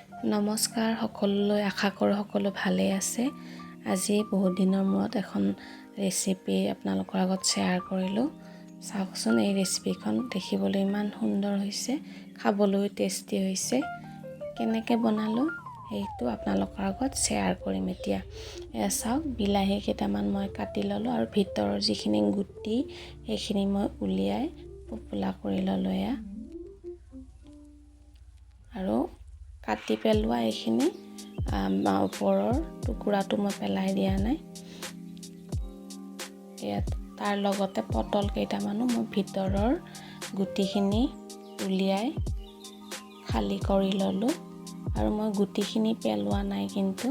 নমস্কাৰ সকলোলৈ, আশা কৰোঁ সকলো ভালে আছে। আজি বহুত দিনৰ মূৰত এখন ৰেচিপি আপোনালোকৰ আগত শ্বেয়াৰ কৰিলোঁ। চাওকচোন, এই ৰেচিপিখন দেখিবলৈ ইমান সুন্দৰ হৈছে, খাবলৈও টেষ্টি হৈছে। কেনেকৈ বনালোঁ সেইটো আপোনালোকৰ আগত শ্বেয়াৰ কৰিম এতিয়া। এয়া চাওক, বিলাহী কেইটামান মই কাটি ল'লোঁ আৰু ভিতৰৰ যিখিনি গুটি সেইখিনি মই উলিয়াই পোপোলা কৰি ল'লোঁ এয়া। আৰু কাটি পেলোৱা এইখিনি ওপৰৰ টুকুৰাটো মই পেলাই দিয়া নাই। ইয়াত তাৰ লগতে পটল কেইটামানো মই ভিতৰৰ গুটিখিনি উলিয়াই খালী কৰি ল'লোঁ। আৰু মই গুটিখিনি পেলোৱা নাই, কিন্তু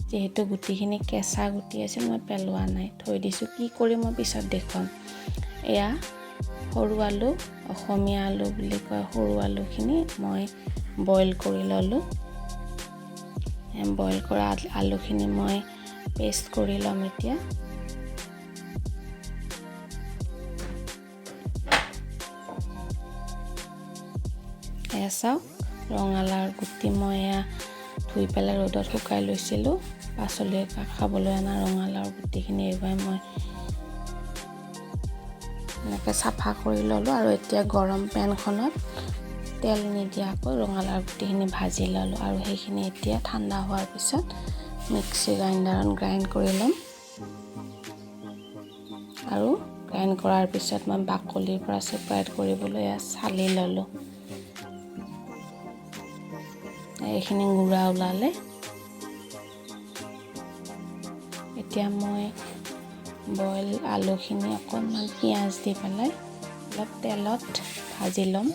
যিহেতু গুটিখিনি কেঁচা গুটি আছিল মই পেলোৱা নাই, থৈ দিছোঁ। কি কৰি মই পিছত দেখুৱাম। এয়া সৰু আলু, অসমীয়া আলু বুলি কয় সৰু আলুখিনি মই বইল কৰি ল'লোঁ। বইল কৰা আলুখিনি মই পেষ্ট কৰি ল'ম এতিয়া। এয়া চাওক, ৰঙালাওৰ গুটি মই এয়া ধুই পেলাই ৰ'দত শুকাই লৈছিলোঁ। পাচলি খাবলৈ অনা ৰঙালাওৰ গুটিখিনি এইবাৰ মই এনেকৈ চাফা কৰি ল'লোঁ। আৰু এতিয়া গৰম পেনখনত তেল নিদিয়াকৈ ৰঙালাওৰ গুটিখিনি ভাজি ল'লোঁ। আৰু সেইখিনি এতিয়া ঠাণ্ডা হোৱাৰ পিছত মিক্সি গ্ৰাইণ্ডাৰত গ্ৰাইণ্ড কৰি ল'ম। আৰু গ্ৰাইণ্ড কৰাৰ পিছত মই বাকলিৰ পৰা ছেপাৰেট কৰিবলৈ চালি ল'লোঁ। এইখিনি গুড়া ওলালে এতিয়া মই বইল আলুখিনি অকণমান পিঁয়াজ দি পেলাই অলপ তেলত ভাজি ল'ম।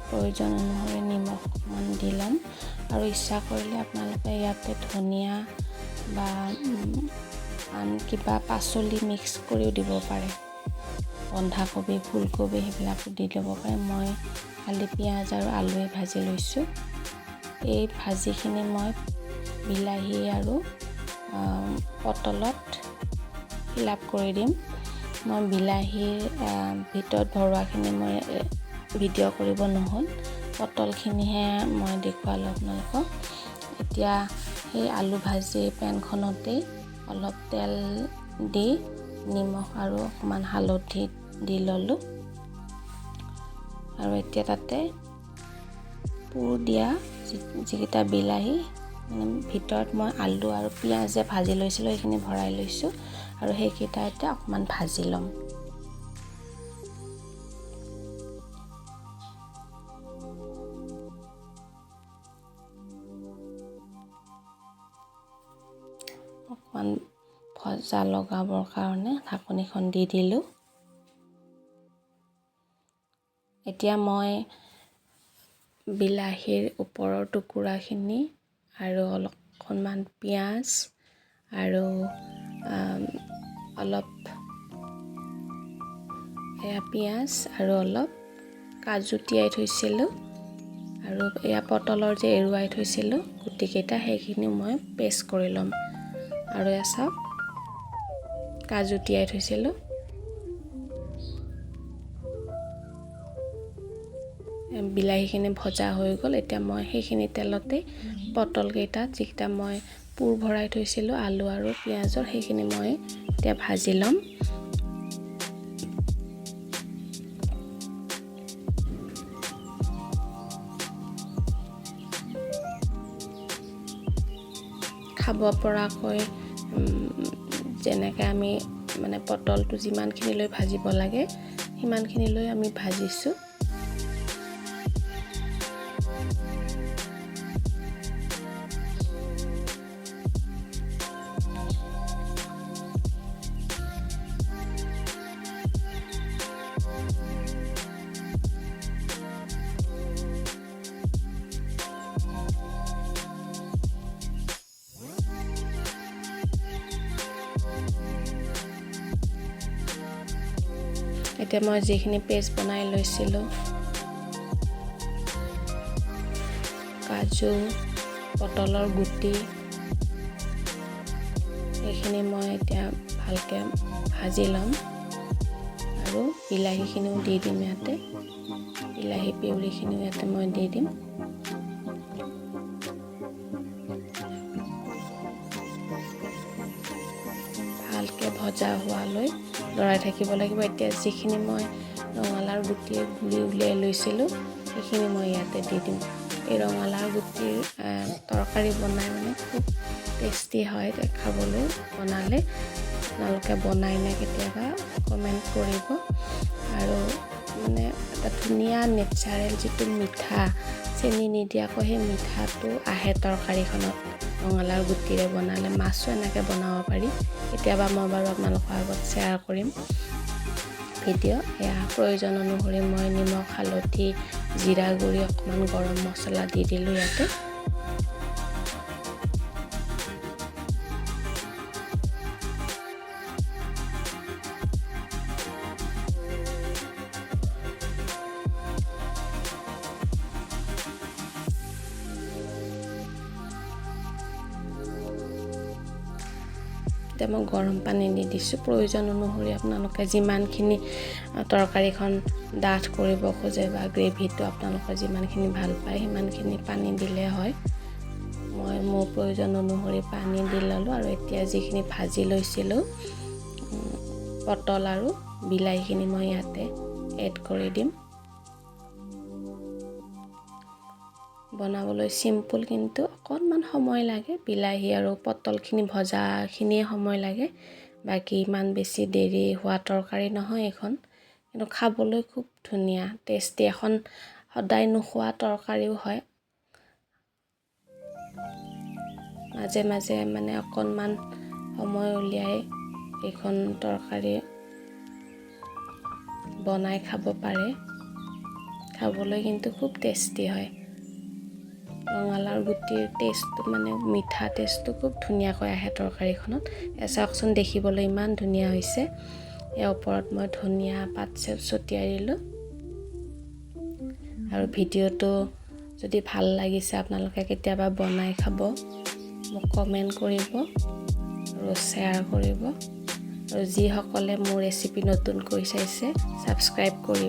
প্ৰয়োজন অনুসৰি নিমখ অকণমান দি ল'ম। আৰু ইচ্ছা কৰিলে আপোনালোকে ইয়াতে ধনিয়া বা আন কিবা পাচলি মিক্স কৰিও দিব পাৰে। বন্ধাকবি, ফুলকবি সেইবিলাকো দি ল'ব পাৰে। মই খালি পিঁয়াজ আৰু আলুৱে ভাজি লৈছোঁ। এই ভাজিখিনি মই বিলাহী আৰু পটলত ফিল আপ কৰি দিম। মই বিলাহীৰ ভিতৰত ভৰোৱাখিনি মই ভিডিঅ' কৰিব নহ'ল, পটলখিনিহে মই দেখুৱালোঁ আপোনালোকক। এতিয়া সেই আলু ভাজি পেনখনতেই অলপ তেল দি নিমখ আৰু অকণমান হালধি দি ল'লোঁ। আৰু এতিয়া তাতে পুৰ দিয়া যিকেইটা বিলাহী ভিতৰত মই আলু আৰু পিঁয়াজে ভাজি লৈছিলোঁ সেইখিনি ভৰাই লৈছোঁ। আৰু সেইকেইটা এতিয়া অকণমান ভাজি ল'ম। অকণমান ভজা লগাবৰ কাৰণে ঢাকনিখন দি দিলোঁ। এতিয়া মই বিলাহীৰ ওপৰৰ টুকুৰাখিনি আৰু অকণমান পিঁয়াজ আৰু অলপ পিঁয়াজ আৰু অলপ কাজু তিয়াই থৈছিলোঁ। আৰু এয়া পটলৰ যে এৰুৱাই থৈছিলোঁ গুটিকেইটা, সেইখিনি মই পেষ্ট কৰি ল'ম। আৰু এয়া চাওক, কাজু তিয়াই থৈছিলোঁ। বিলাহীখিনি ভজা হৈ গ'ল। এতিয়া মই সেইখিনি তেলতে পটলকেইটাত যিকেইটা মই পুৰ ভৰাই থৈছিলোঁ আলু আৰু পিঁয়াজৰ, সেইখিনি মই এতিয়া ভাজি ল'ম। খাব পৰাকৈ যেনেকৈ আমি পটলটো যিমানখিনিলৈ ভাজিব লাগে সিমানখিনিলৈ আমি ভাজিছোঁ। এতিয়া মই যিখিনি পেষ্ট বনাই লৈছিলোঁ, কাজু, পটলৰ গুটি, এইখিনি মই এতিয়া ভালকৈ ভাজি ল'ম। আৰু বিলাহীখিনিও দি দিম ইয়াতে। বিলাহী পিউৰিখিনিও ইয়াতে মই দি দিম। ভালকৈ ভজা হোৱালৈ লৰাই থাকিব লাগিব। এতিয়া যিখিনি মই ৰঙালাওৰ গুটিৰ গুৰি উলিয়াই লৈছিলোঁ সেইখিনি মই ইয়াতে দি দিম। এই ৰঙালাওৰ গুটিৰ তৰকাৰী বনাই মানে খুব টেষ্টি হয় খাবলৈ। বনালে আপোনালোকে বনাই নে কেতিয়াবা কমেণ্ট কৰিব। আৰু মানে এটা ধুনীয়া নেচাৰেল যিটো মিঠা, চেনি নিদিয়াকৈ সেই মিঠাটো আহে তৰকাৰীখনত। ৰঙালাওৰ গুটিৰে বনালে মাছো এনেকৈ বনাব পাৰি। কেতিয়াবা মই বাৰু আপোনালোকৰ আগত শ্বেয়াৰ কৰিম ভিডিঅ'। এয়া প্ৰয়োজন অনুসৰি মই নিমখ, হালধি, জিৰা গুড়ি, অকণমান গৰম মছলা দি দিলোঁ ইয়াতে। এতিয়া মই গৰম পানী দি দিছোঁ। প্ৰয়োজন অনুসৰি আপোনালোকে যিমানখিনি তৰকাৰীখন ডাঠ কৰিব খোজে বা গ্ৰেভিটো আপোনালোকে যিমানখিনি ভাল পায় সিমানখিনি পানী দিলে হয়। মই মোৰ প্ৰয়োজন অনুসৰি পানী দি ল'লোঁ। আৰু এতিয়া যিখিনি ভাজি লৈছিলোঁ পটল আৰু বিলাহীখিনি মই ইয়াতে এড কৰি দিম। বনাবলৈ চিম্পুল, কিন্তু অকণমান সময় লাগে। বিলাহী আৰু পটলখিনি ভজাখিনিয়ে সময় লাগে, বাকী ইমান বেছি দেৰি হোৱা তৰকাৰী নহয় এইখন। কিন্তু খাবলৈ খুব ধুনীয়া টেষ্টি, এখন সদায় নোখোৱা তৰকাৰীও হয়। মাজে মাজে মানে অকণমান সময় উলিয়াই এইখন তৰকাৰী বনাই খাব পাৰে। খাবলৈ কিন্তু খুব টেষ্টি হয়। ৰঙালাওৰ গুটিৰ টেষ্টটো মানে মিঠা টেষ্টটো খুব ধুনীয়াকৈ আহে তৰকাৰীখনত। চাওকচোন, দেখিবলৈ ইমান ধুনীয়া হৈছে। ইয়াৰ ওপৰত মই ধনিয়া পাত ছটিয়াই দিলোঁ। আৰু ভিডিঅ'টো যদি ভাল লাগিছে আপোনালোকে কেতিয়াবা বনাই খাব, মোক কমেণ্ট কৰিব আৰু শ্বেয়াৰ কৰিব। আৰু যিসকলে মোৰ ৰেচিপি নতুনকৈ চাইছে ছাবস্ক্ৰাইব কৰিব।